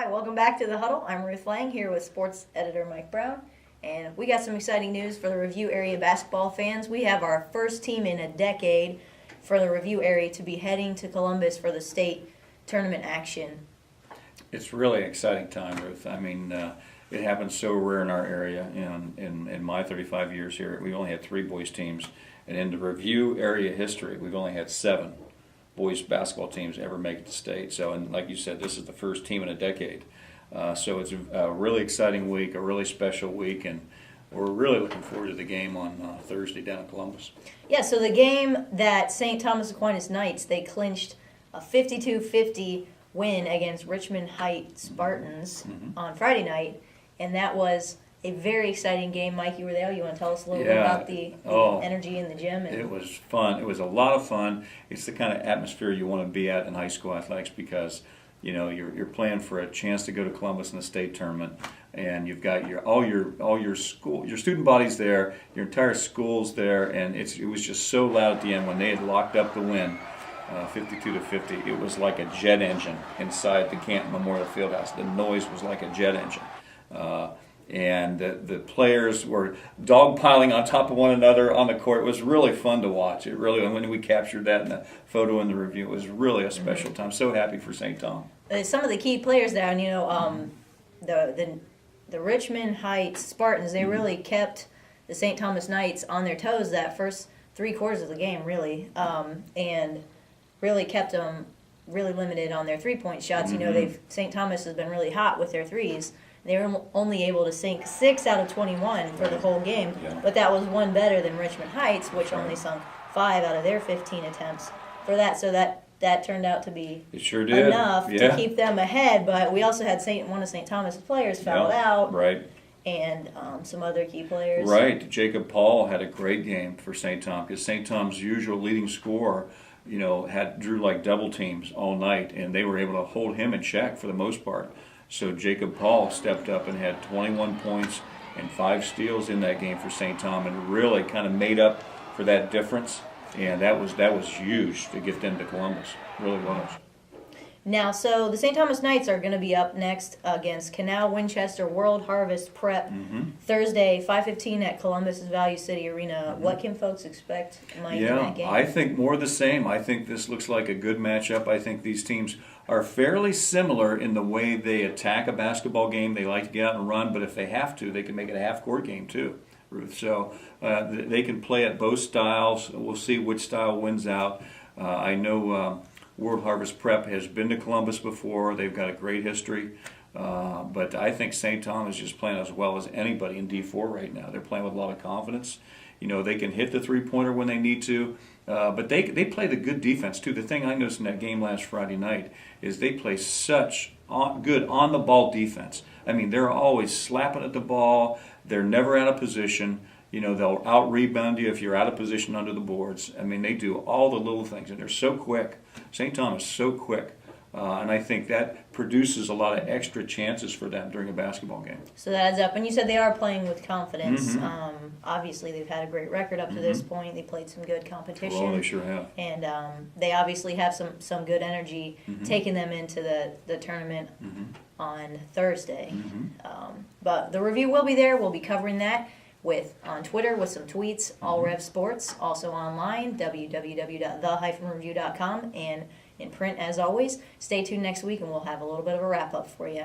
Hi, welcome back to the Huddle. I'm Ruth Lang here with sports editor Mike Brown, and we got some exciting news for the Review area basketball fans. We have our first team in a decade for the Review area to be heading to Columbus for the state tournament action. It's really an exciting time, Ruth. I mean, it happens so rare in our area. In my 35 years here, we only had 3 boys teams, and in the Review area history, we've only had 7 boys basketball teams ever make it to state. So, and like you said, this is the first team in a decade. So it's a really exciting week, a really special week, and we're really looking forward to the game on Thursday down in Columbus. Yeah, so the game that St. Thomas Aquinas Knights, they clinched a 52-50 win against Richmond Heights Spartans on Friday night, and that was a very exciting game. Mike, you were there. You want to tell us a little bit about the energy in the gym? It was fun. It was a lot of fun. It's the kind of atmosphere you want to be at in high school athletics because, you know, you're playing for a chance to go to Columbus in the state tournament, and you've got all your student bodies there, your entire school's there, and it was just so loud at the end when they had locked up the win, 52-50. It was like a jet engine inside the Canton Memorial Fieldhouse. The noise was like a jet engine. And the players were dogpiling on top of one another on the court. It was really fun to watch. It really, when we captured that in the photo in the review, it was really a special time. So happy for St. Tom. Some of the key players there, and the Richmond Heights Spartans, they really kept the St. Thomas Knights on their toes that first 3 quarters of the game, really, and really kept them really limited on their 3-point shots. You know, St. Thomas has been really hot with their threes. They were only able to sink 6 out of 21 for the whole game, but that was one better than Richmond Heights, which only sunk 5 out of their 15 attempts for that. So that turned out to be enough to keep them ahead. But we also had one of St. Thomas's players fouled out, and some other key players. Right, Jacob Paul had a great game for St. Tom because St. Tom's usual leading scorer, you know, drew like double teams all night, and they were able to hold him in check for the most part. So Jacob Paul stepped up and had 21 points and 5 steals in that game for St. Tom, and really kind of made up for that difference. And that was huge to get them to Columbus. Really was. Now, so the St. Thomas Knights are going to be up next against Canal Winchester World Harvest Prep Thursday, 5:15 at Columbus's Value City Arena. What can folks expect, Mike, in that game? I think more of the same. I think this looks like a good matchup. I think these teams are fairly similar in the way they attack a basketball game. They like to get out and run, but if they have to, they can make it a half-court game too, Ruth. So they can play at both styles. We'll see which style wins out. I know World Harvest Prep has been to Columbus before. They've got a great history. But I think St. Tom is just playing as well as anybody in D4 right now. They're playing with a lot of confidence. You know, they can hit the three-pointer when they need to. But they play the good defense, too. The thing I noticed in that game last Friday night is they play such good on-the-ball defense. I mean, they're always slapping at the ball. They're never out of position. You know, they'll out-rebound you if you're out of position under the boards. I mean, they do all the little things, and they're so quick. St. Thomas is so quick. And I think that produces a lot of extra chances for them during a basketball game. So that adds up. And you said they are playing with confidence. Obviously, they've had a great record up to this point. They played some good competition. Oh, they sure have. And they obviously have some good energy taking them into the tournament on Thursday. But the review will be there. We'll be covering that on Twitter with some tweets, All Rev Sports, also online, www.the-review.com, and in print as always. Stay tuned next week and we'll have a little bit of a wrap-up for you.